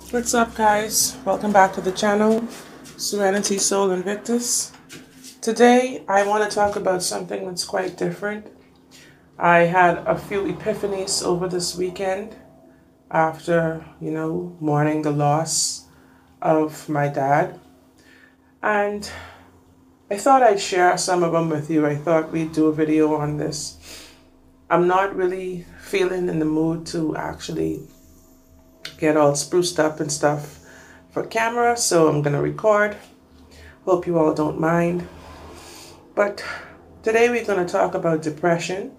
What's up, guys? Welcome back to the channel, Serenity Soul Invictus. Today I want to talk about something that's quite different. I had a few epiphanies over this weekend after, mourning the loss of my dad. And I thought I'd share some of them with you. I thought we'd do a video on this. I'm not really feeling in the mood to actually get all spruced up and stuff for camera, so I'm gonna record. Hope you all don't mind. But today we're gonna talk about depression,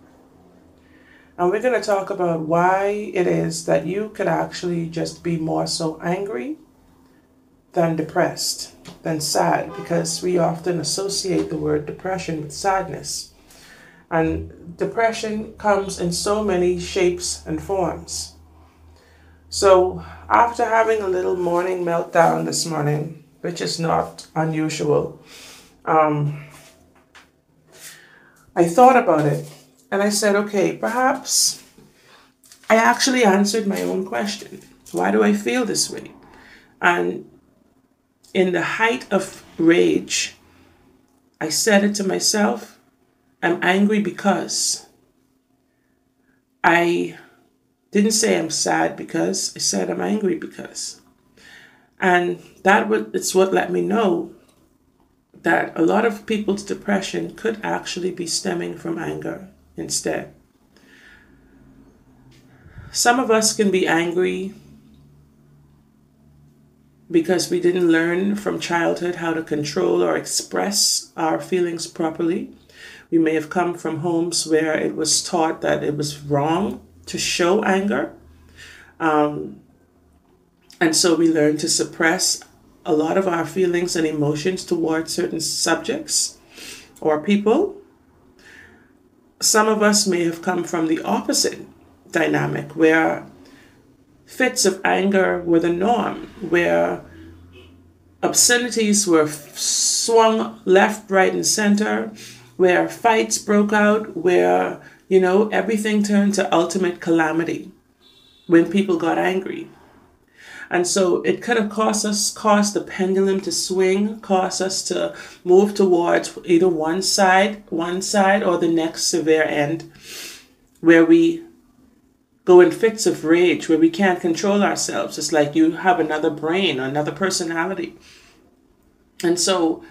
and we're gonna talk about why it is that you could actually just be more so angry than depressed, than sad, because we often associate the word depression with sadness. And depression comes in so many shapes and forms. So after having a little morning meltdown this morning, which is not unusual, I thought about it and I said, okay, perhaps I actually answered my own question. Why do I feel this way? And in the height of rage, I said it to myself, I'm angry because. I didn't say I'm sad because, I said I'm angry because. And it's what let me know that a lot of people's depression could actually be stemming from anger instead. Some of us can be angry because we didn't learn from childhood how to control or express our feelings properly. We may have come from homes where it was taught that it was wrong to show anger. And so we learn to suppress a lot of our feelings and emotions towards certain subjects or people. Some of us may have come from the opposite dynamic, where fits of anger were the norm, where obscenities were swung left, right, and center, where fights broke out, where everything turned to ultimate calamity when people got angry. And so it could have caused the pendulum to swing, caused us to move towards either one side or the next severe end, where we go in fits of rage, where we can't control ourselves. It's like you have another brain, another personality. And so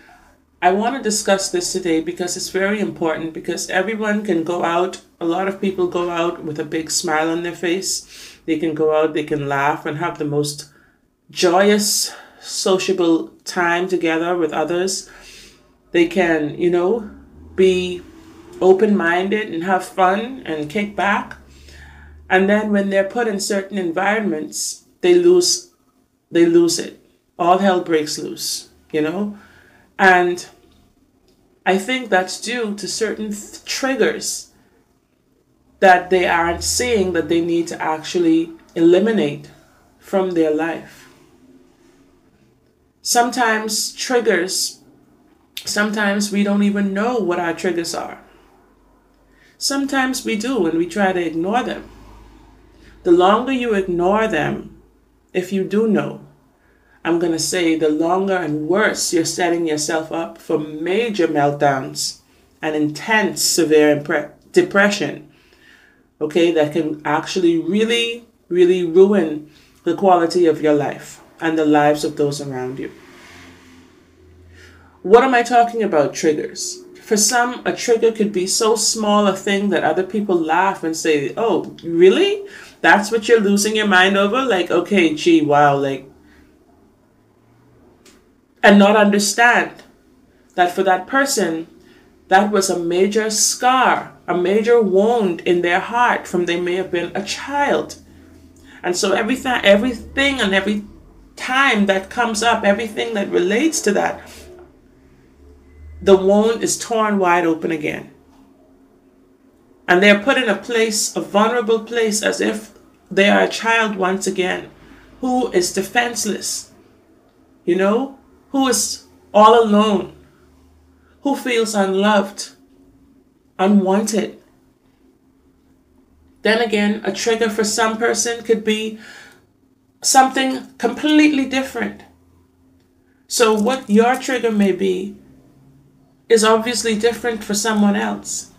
I want to discuss this today because it's very important, because everyone can go out. A lot of people go out with a big smile on their face. They can go out, they can laugh and have the most joyous, sociable time together with others. They can, be open-minded and have fun and kick back. And then when they're put in certain environments, they lose it. All hell breaks loose, And I think that's due to certain triggers that they aren't seeing that they need to actually eliminate from their life. Sometimes we don't even know what our triggers are. Sometimes we do, and we try to ignore them. The longer you ignore them, if you do know, I'm going to say the longer and worse you're setting yourself up for major meltdowns and intense, severe depression, okay, that can actually really, really ruin the quality of your life and the lives of those around you. What am I talking about? Triggers. For some, a trigger could be so small a thing that other people laugh and say, oh, really? That's what you're losing your mind over? Like, okay, gee, wow, and not understand that for that person, that was a major scar, a major wound in their heart from they may have been a child. And so everything and every time that comes up, everything that relates to that, the wound is torn wide open again. And they're put in a vulnerable place, as if they are a child once again, who is defenseless, who is all alone, who feels unloved, unwanted. Then again, a trigger for some person could be something completely different. So what your trigger may be is obviously different for someone else.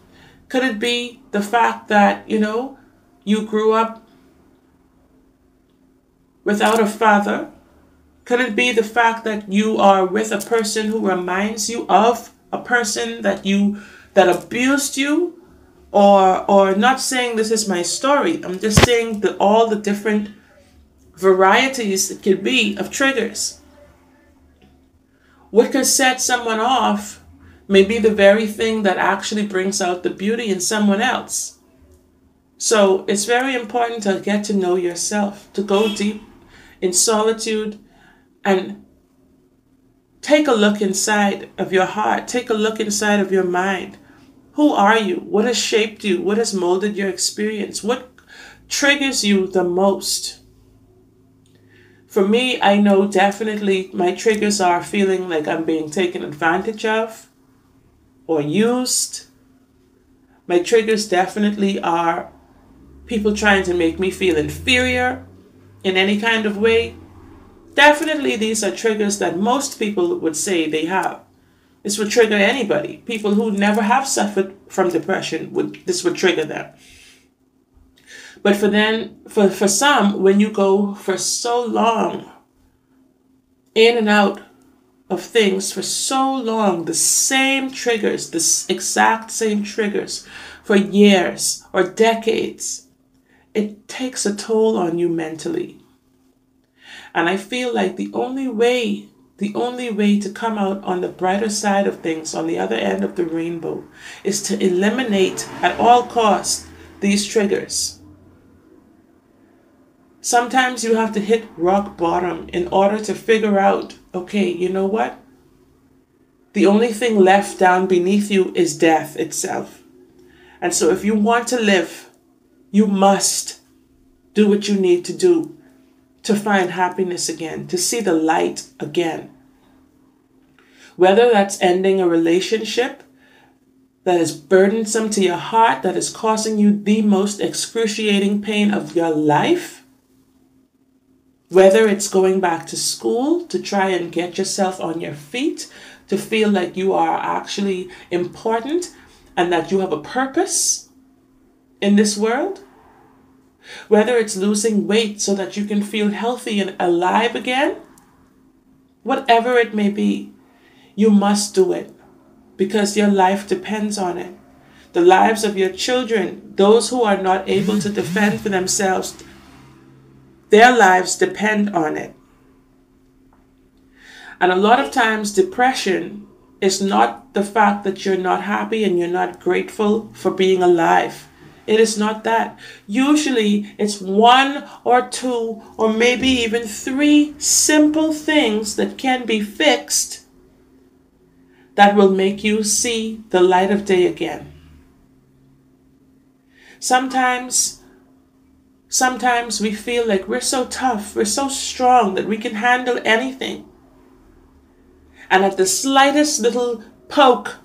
Could it be the fact that, you grew up without a father? Could it be the fact that you are with a person who reminds you of a person that abused you? Or not saying this is my story. I'm just saying that all the different varieties it could be of triggers. What could set someone off may be the very thing that actually brings out the beauty in someone else. So it's very important to get to know yourself, to go deep in solitude and take a look inside of your heart, take a look inside of your mind. Who are you? What has shaped you? What has molded your experience? What triggers you the most? For me, I know definitely my triggers are feeling like I'm being taken advantage of or used. My triggers definitely are people trying to make me feel inferior in any kind of way. Definitely these are triggers that most people would say they have. This would trigger anybody. People who never have suffered from depression, this would trigger them. But for some, when you go for so long, in and out of things for so long, the same triggers, the exact same triggers for years or decades, it takes a toll on you mentally. And I feel like the only way to come out on the brighter side of things, on the other end of the rainbow, is to eliminate at all costs these triggers. Sometimes you have to hit rock bottom in order to figure out, okay, you know what? The only thing left down beneath you is death itself. And so if you want to live, you must do what you need to do to find happiness again, to see the light again. Whether that's ending a relationship that is burdensome to your heart, that is causing you the most excruciating pain of your life, whether it's going back to school to try and get yourself on your feet, to feel like you are actually important and that you have a purpose in this world, whether it's losing weight so that you can feel healthy and alive again, whatever it may be, you must do it because your life depends on it. The lives of your children, those who are not able to defend for themselves, their lives depend on it. And a lot of times depression is not the fact that you're not happy and you're not grateful for being alive. It is not that. Usually it's one or two or maybe even three simple things that can be fixed that will make you see the light of day again. Sometimes we feel like we're so tough, we're so strong that we can handle anything. And at the slightest little poke,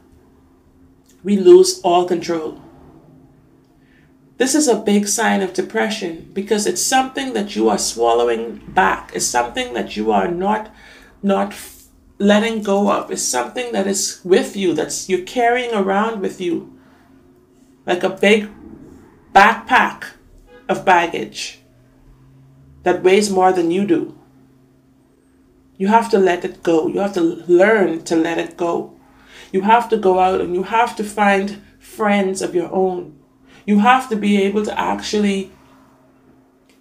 we lose all control. This is a big sign of depression because it's something that you are swallowing back. It's something that you are not letting go of. It's something that is with you, that's you're carrying around with you like a big backpack of baggage that weighs more than you do. You have to let it go. You have to learn to let it go. You have to go out and you have to find friends of your own. You have to be able to actually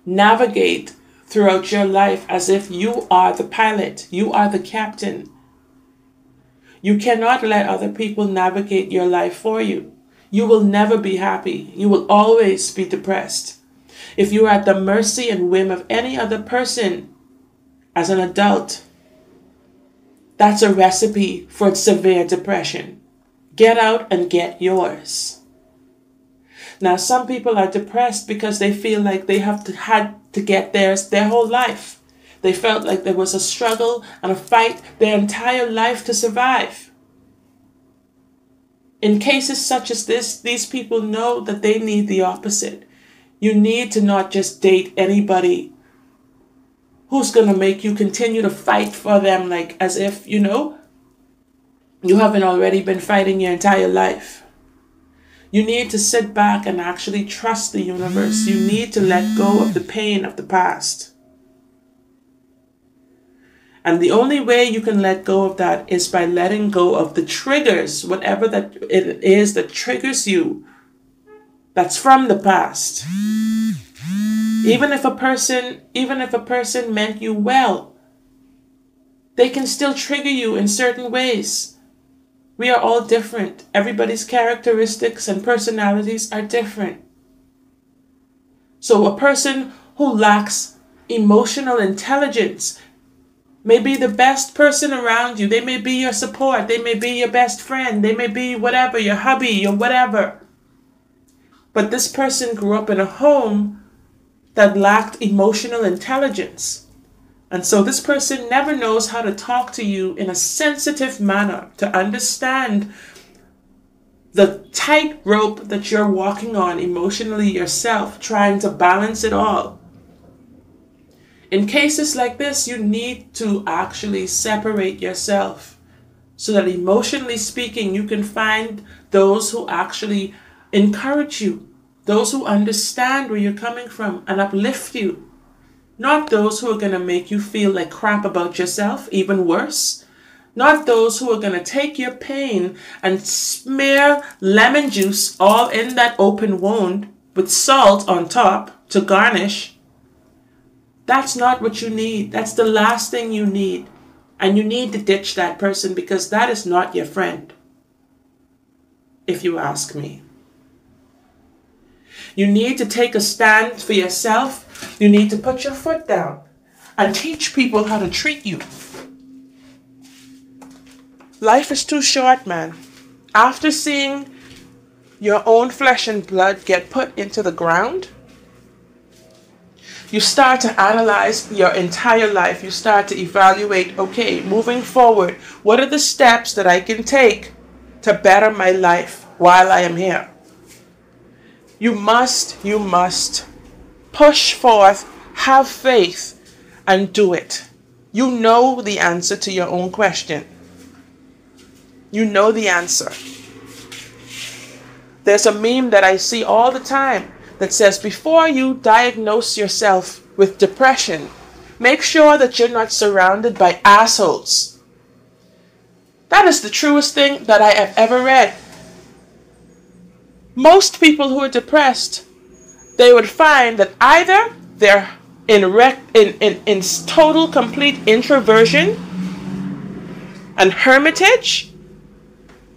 navigate throughout your life as if you are the pilot, you are the captain. You cannot let other people navigate your life for you. You will never be happy. You will always be depressed. If you are at the mercy and whim of any other person as an adult, that's a recipe for severe depression. Get out and get yours. Now, some people are depressed because they feel like they had to get theirs their whole life. They felt like there was a struggle and a fight their entire life to survive. In cases such as this, these people know that they need the opposite. You need to not just date anybody who's going to make you continue to fight for them like as if, you haven't already been fighting your entire life. You need to sit back and actually trust the universe. You need to let go of the pain of the past. And the only way you can let go of that is by letting go of the triggers, whatever that it is that triggers you, that's from the past. Even if a person meant you well, they can still trigger you in certain ways. We are all different. Everybody's characteristics and personalities are different. So a person who lacks emotional intelligence may be the best person around you. They may be your support. They may be your best friend. They may be whatever, your hubby, your whatever. But this person grew up in a home that lacked emotional intelligence. And so this person never knows how to talk to you in a sensitive manner, to understand the tightrope that you're walking on emotionally yourself, trying to balance it all. In cases like this, you need to actually separate yourself so that emotionally speaking, you can find those who actually encourage you, those who understand where you're coming from and uplift you. Not those who are going to make you feel like crap about yourself, even worse. Not those who are going to take your pain and smear lemon juice all in that open wound with salt on top to garnish. That's not what you need. That's the last thing you need. And you need to ditch that person because that is not your friend, if you ask me. You need to take a stand for yourself. You need to put your foot down and teach people how to treat you. Life is too short, man. After seeing your own flesh and blood get put into the ground, you start to analyze your entire life. You start to evaluate, okay, moving forward, what are the steps that I can take to better my life while I am here? You must push forth, have faith, and do it. You know the answer to your own question. You know the answer. There's a meme that I see all the time that says, before you diagnose yourself with depression, make sure that you're not surrounded by assholes. That is the truest thing that I have ever read. Most people who are depressed, they would find that either they're in total complete introversion and hermitage,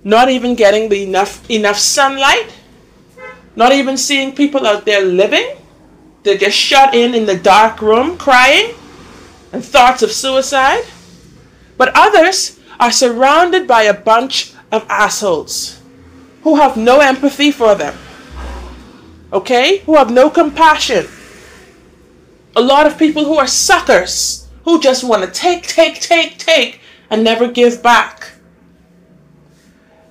not even getting enough sunlight, not even seeing people out there living. They're just shut in the dark room crying and thoughts of suicide. But others are surrounded by a bunch of assholes who have no empathy for them. Okay? Who have no compassion. A lot of people who are suckers, who just want to take, and never give back.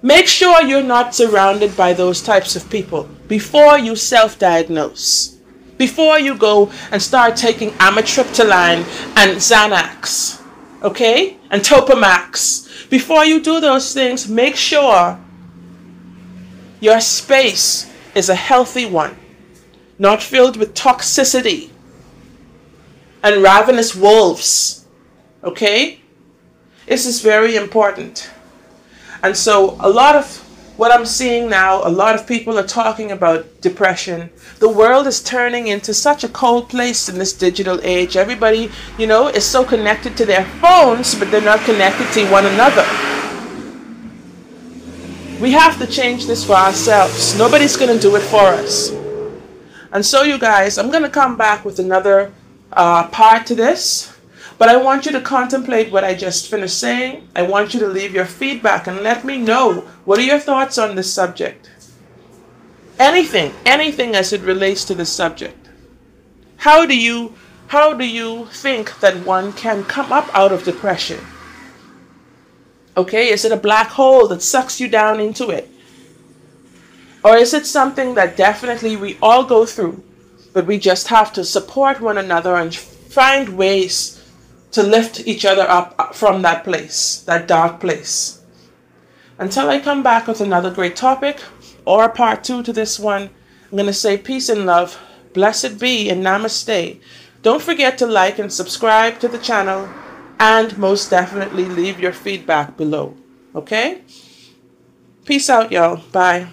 Make sure you're not surrounded by those types of people before you self-diagnose. Before you go and start taking amitriptyline and Xanax. Okay? And Topamax. Before you do those things, make sure your space is a healthy one, not filled with toxicity and ravenous wolves. Okay? This is very important. And so a lot of what I'm seeing now, a lot of people are talking about depression. The world is turning into such a cold place in this digital age. Everybody, is so connected to their phones, but they're not connected to one another. We have to change this for ourselves. Nobody's going to do it for us. And so, you guys, I'm going to come back with another part to this. But I want you to contemplate what I just finished saying. I want you to leave your feedback and let me know, what are your thoughts on this subject? Anything as it relates to this subject. How do you think that one can come up out of depression? Okay, is it a black hole that sucks you down into it? Or is it something that definitely we all go through, but we just have to support one another and find ways to lift each other up from that place, that dark place. Until I come back with another great topic or a part 2 to this one, I'm going to say peace and love. Blessed be and namaste. Don't forget to like and subscribe to the channel, and most definitely leave your feedback below. Okay? Peace out, y'all. Bye.